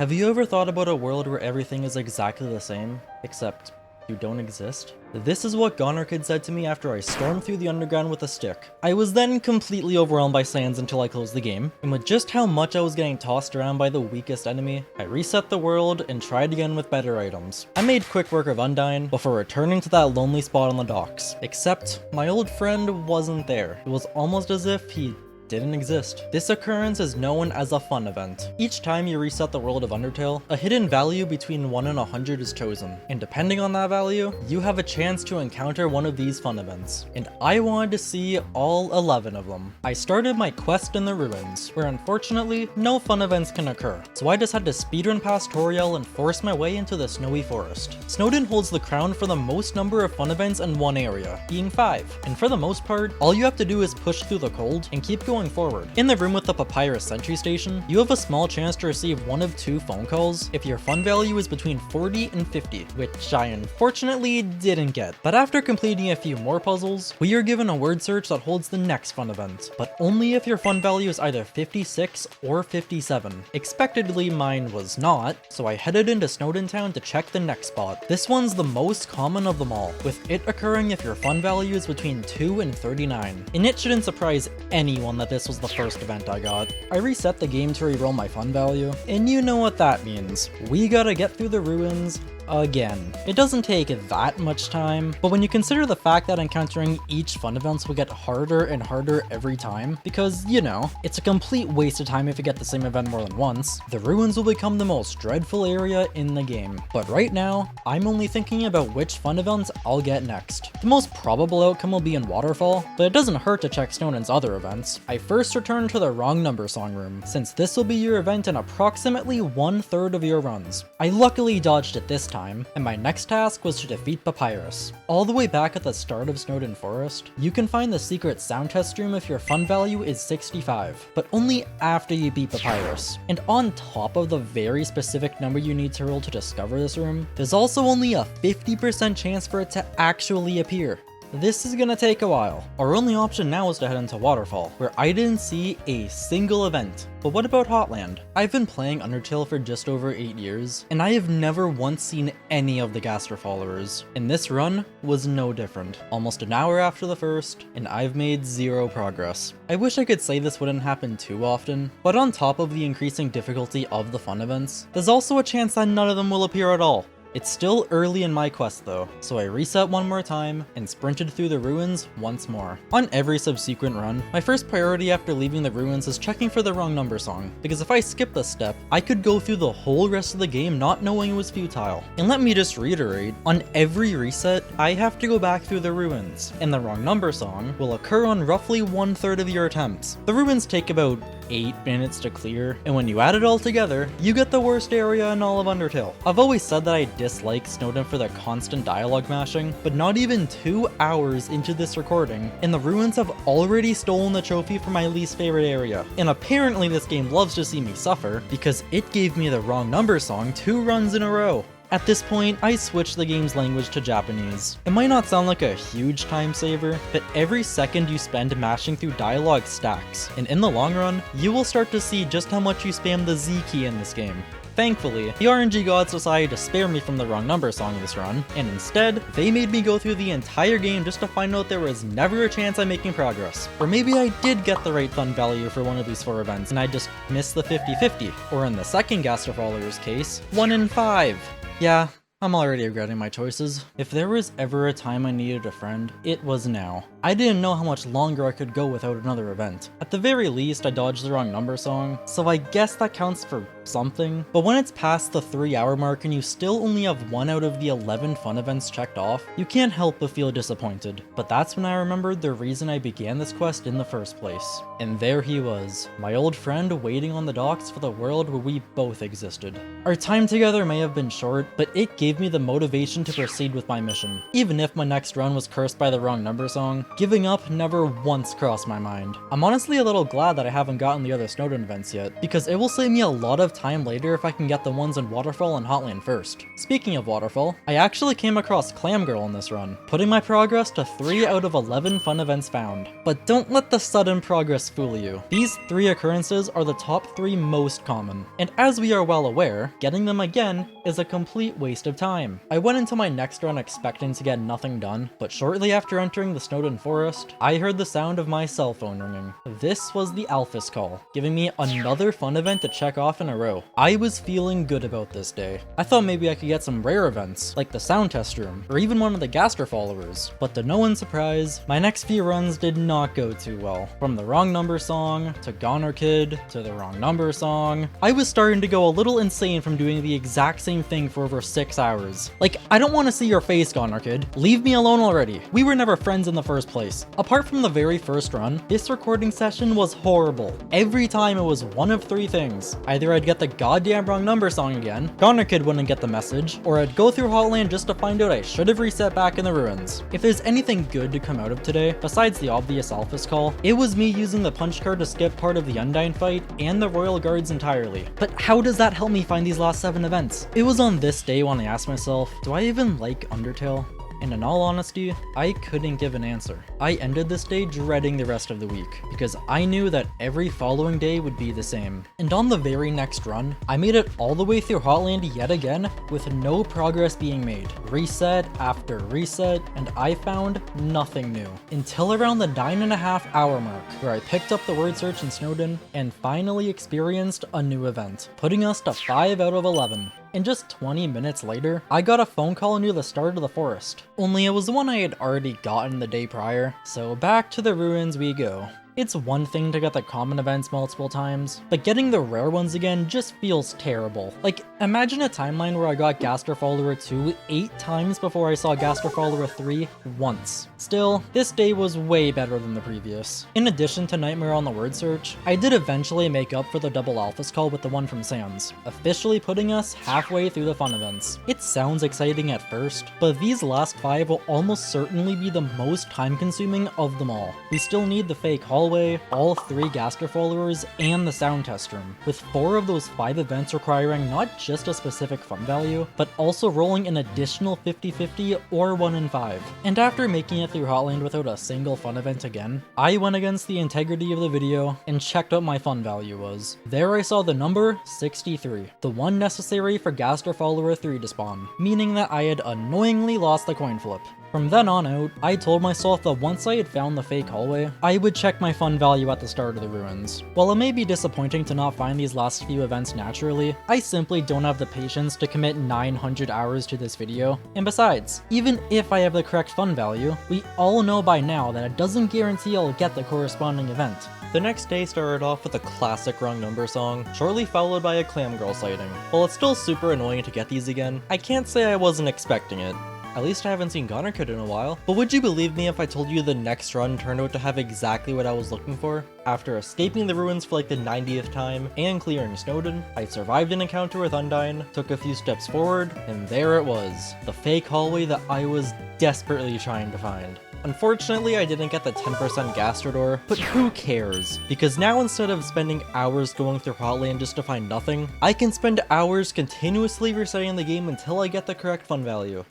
Have you ever thought about a world where everything is exactly the same, except you don't exist? This is what Goner Kid said to me after I stormed through the underground with a stick. I was then completely overwhelmed by sands until I closed the game, and with just how much I was getting tossed around by the weakest enemy, I reset the world and tried again with better items. I made quick work of Undyne before returning to that lonely spot on the docks, except my old friend wasn't there. It was almost as if he didn't exist. This occurrence is known as a fun event. Each time you reset the world of Undertale, a hidden value between 1 and 100 is chosen, and depending on that value, you have a chance to encounter one of these fun events, and I wanted to see all 11 of them. I started my quest in the ruins, where unfortunately, no fun events can occur, so I just had to speedrun past Toriel and force my way into the snowy forest. Snowdin holds the crown for the most number of fun events in one area, being 5, and for the most part, all you have to do is push through the cold and keep going forward. In the room with the Papyrus Sentry Station, you have a small chance to receive one of 2 phone calls if your fun value is between 40 and 50, which I unfortunately didn't get. But after completing a few more puzzles, we are given a word search that holds the next fun event, but only if your fun value is either 56 or 57. Expectedly, mine was not, so I headed into Snowdin Town to check the next spot. This one's the most common of them all, with it occurring if your fun value is between 2 and 39. And it shouldn't surprise anyone that this was the first event I got. I reset the game to reroll my fun value, and you know what that means. We gotta get through the ruins again. It doesn't take that much time, but when you consider the fact that encountering each fun events will get harder and harder every time, because, you know, it's a complete waste of time if you get the same event more than once, the ruins will become the most dreadful area in the game. But right now, I'm only thinking about which fun events I'll get next. The most probable outcome will be in Waterfall, but it doesn't hurt to check Snowdin's other events. I first returned to the Wrong Number Song room, since this will be your event in approximately 1/3 of your runs. I luckily dodged it this time, and my next task was to defeat Papyrus. All the way back at the start of Snowdin Forest, you can find the secret sound test room if your fun value is 65, but only after you beat Papyrus. And on top of the very specific number you need to roll to discover this room, there's also only a 50% chance for it to actually appear. This is gonna take a while. Our only option now is to head into Waterfall, where I didn't see a single event. But what about Hotland? I've been playing Undertale for just over 8 years, and I have never once seen any of the Gaster followers. And this run was no different. Almost an hour after the first, and I've made 0 progress. I wish I could say this wouldn't happen too often, but on top of the increasing difficulty of the fun events, there's also a chance that none of them will appear at all. It's still early in my quest though, so I reset one more time and sprinted through the ruins once more. On every subsequent run, my first priority after leaving the ruins is checking for the Wrong Number Song, because if I skip this step, I could go through the whole rest of the game not knowing it was futile. And let me just reiterate, on every reset, I have to go back through the ruins, and the Wrong Number Song will occur on roughly 1/3 of your attempts. The ruins take about 8 minutes to clear, and when you add it all together, you get the worst area in all of Undertale. I've always said that I dislike Snowdin for their constant dialogue mashing, but not even 2 hours into this recording, and the ruins have already stolen the trophy for my least favorite area. And apparently this game loves to see me suffer, because it gave me the Wrong Number Song 2 runs in a row. At this point, I switched the game's language to Japanese. It might not sound like a huge time saver, but every second you spend mashing through dialogue stacks, and in the long run, you will start to see just how much you spam the Z key in this game. Thankfully, the RNG gods decided to spare me from the Wrong Number Song this run, and instead, they made me go through the entire game just to find out there was never a chance I'm making progress. Or maybe I did get the right fun value for one of these 4 events, and I just missed the 50-50. Or in the second Gaster follower's case, 1 in 5. Yeah, I'm already regretting my choices. If there was ever a time I needed a friend, it was now. I didn't know how much longer I could go without another event. At the very least, I dodged the Wrong Number Song, so I guess that counts for something. But when it's past the 3-hour mark and you still only have 1 out of the 11 fun events checked off, you can't help but feel disappointed. But that's when I remembered the reason I began this quest in the first place. And there he was, my old friend waiting on the docks for the world where we both existed. Our time together may have been short, but it gave me the motivation to proceed with my mission. Even if my next run was cursed by the Wrong Number Song, giving up never once crossed my mind. I'm honestly a little glad that I haven't gotten the other Snowdin events yet, because it will save me a lot of time later if I can get the ones in Waterfall and Hotland first. Speaking of Waterfall, I actually came across Clam Girl in this run, putting my progress to 3 out of 11 fun events found. But don't let the sudden progress fool you. These 3 occurrences are the top 3 most common, and as we are well aware, getting them again is a complete waste of time. I went into my next run expecting to get nothing done, but shortly after entering the Snowdin Forest, I heard the sound of my cell phone ringing. This was the Alphys call, giving me another fun event to check off in a row. I was feeling good about this day. I thought maybe I could get some rare events, like the sound test room, or even one of the Gaster followers, but to no one's surprise, my next few runs did not go too well. From the wrong number song, to Goner Kid, to the wrong number song, I was starting to go a little insane from doing the exact same thing for over 6 hours. Like, I don't want to see your face, Goner Kid. Leave me alone already. We were never friends in the first place. Apart from the very first run, this recording session was horrible. Every time it was one of 3 things. Either I'd get the goddamn wrong number song again, Goner Kid wouldn't get the message, or I'd go through Hotland just to find out I should have reset back in the ruins. If there's anything good to come out of today, besides the obvious Alphys call, it was me using the punch card to skip part of the Undyne fight and the Royal Guards entirely. But how does that help me find these last 7 events? It was on this day when I asked myself, do I even like Undertale? And in all honesty, I couldn't give an answer. I ended this day dreading the rest of the week, because I knew that every following day would be the same. And on the very next run, I made it all the way through Hotland yet again, with no progress being made. Reset after reset, and I found nothing new. Until around the 9.5 hour mark, where I picked up the word search in Snowdin, and finally experienced a new event, putting us to 5 out of 11. And just 20 minutes later, I got a phone call near the start of the forest. Only it was the one I had already gotten the day prior, so back to the ruins we go. It's one thing to get the common events multiple times, but getting the rare ones again just feels terrible. Like, imagine a timeline where I got Gaster Follower 2 8 times before I saw Gaster Follower 3 once. Still, this day was way better than the previous. In addition to Nightmare on the word search, I did eventually make up for the double Alphys call with the one from Sans, officially putting us halfway through the fun events. It sounds exciting at first, but these last 5 will almost certainly be the most time consuming of them all. We still need the fake hallway, all 3 Gaster followers, and the sound test room, with 4 of those 5 events requiring not just a specific fun value, but also rolling an additional 50-50 or 1 in 5. And after making it through Hotland without a single fun event again, I went against the integrity of the video and checked what my fun value was. There I saw the number 63, the one necessary for Gaster Follower 3 to spawn, meaning that I had annoyingly lost the coin flip. From then on out, I told myself that once I had found the fake hallway, I would check my fun value at the start of the ruins. While it may be disappointing to not find these last few events naturally, I simply don't have the patience to commit 900 hours to this video. And besides, even if I have the correct fun value, we all know by now that it doesn't guarantee I'll get the corresponding event. The next day started off with a classic wrong number song, shortly followed by a Clam Girl sighting. While it's still super annoying to get these again, I can't say I wasn't expecting it. At least I haven't seen Goner Kid in a while. But would you believe me if I told you the next run turned out to have exactly what I was looking for? After escaping the ruins for like the 90th time and clearing Snowdin, I survived an encounter with Undyne, took a few steps forward, and there it was. The fake hallway that I was desperately trying to find. Unfortunately, I didn't get the 10% Gaster door, but who cares? Because now instead of spending hours going through Hotland just to find nothing, I can spend hours continuously resetting the game until I get the correct fun value.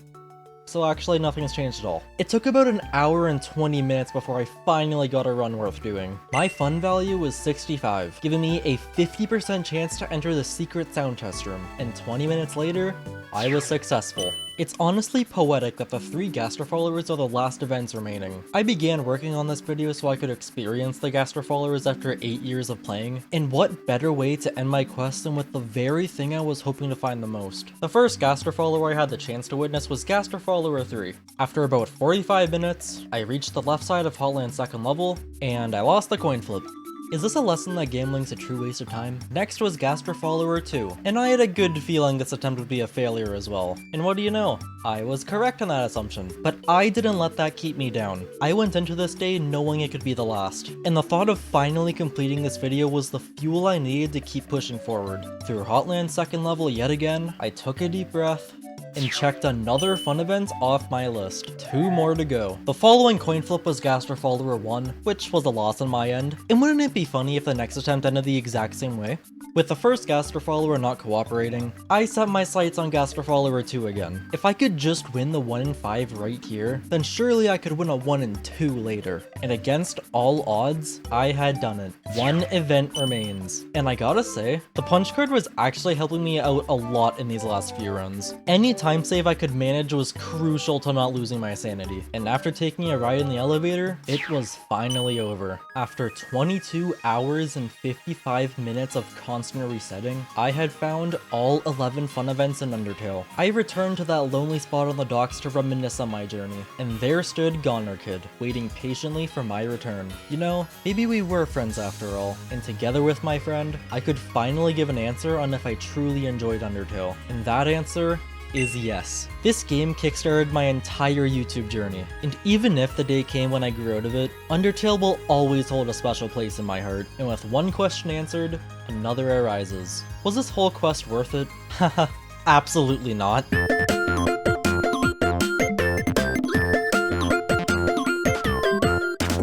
So actually nothing's changed at all. It took about an hour and 20 minutes before I finally got a run worth doing. My fun value was 65, giving me a 50% chance to enter the secret sound test room, and 20 minutes later, I was successful. It's honestly poetic that the 3 Gaster followers are the last events remaining. I began working on this video so I could experience the Gaster followers after 8 years of playing, and what better way to end my quest than with the very thing I was hoping to find the most. The first Gaster follower I had the chance to witness was Gaster Follower 3. After about 45 minutes, I reached the left side of Hotland's second level, and I lost the coin flip. Is this a lesson that gambling's a true waste of time? Next was Gaster Follower 2, and I had a good feeling this attempt would be a failure as well. And what do you know? I was correct on that assumption. But I didn't let that keep me down. I went into this day knowing it could be the last, and the thought of finally completing this video was the fuel I needed to keep pushing forward. Through Hotland's second level yet again, I took a deep breath, and checked another fun event off my list. 2 more to go. The following coin flip was Gaster Follower 1, which was a loss on my end. And wouldn't it be funny if the next attempt ended the exact same way? With the first Gaster follower not cooperating, I set my sights on Gaster follower 2 again. If I could just win the 1 in 5 right here, then surely I could win a 1 in 2 later. And against all odds, I had done it. One event remains. And I gotta say, the punch card was actually helping me out a lot in these last few runs. Any time save I could manage was crucial to not losing my sanity. And after taking a ride in the elevator, it was finally over. After 22 hours and 55 minutes of constant resetting, I had found all 11 fun events in Undertale. I returned to that lonely spot on the docks to reminisce on my journey, and there stood Goner Kid, waiting patiently for my return. You know, maybe we were friends after all, and together with my friend, I could finally give an answer on if I truly enjoyed Undertale. And that answer is yes. This game kickstarted my entire YouTube journey, and even if the day came when I grew out of it, Undertale will always hold a special place in my heart, and with one question answered, another arises. Was this whole quest worth it? Haha, absolutely not.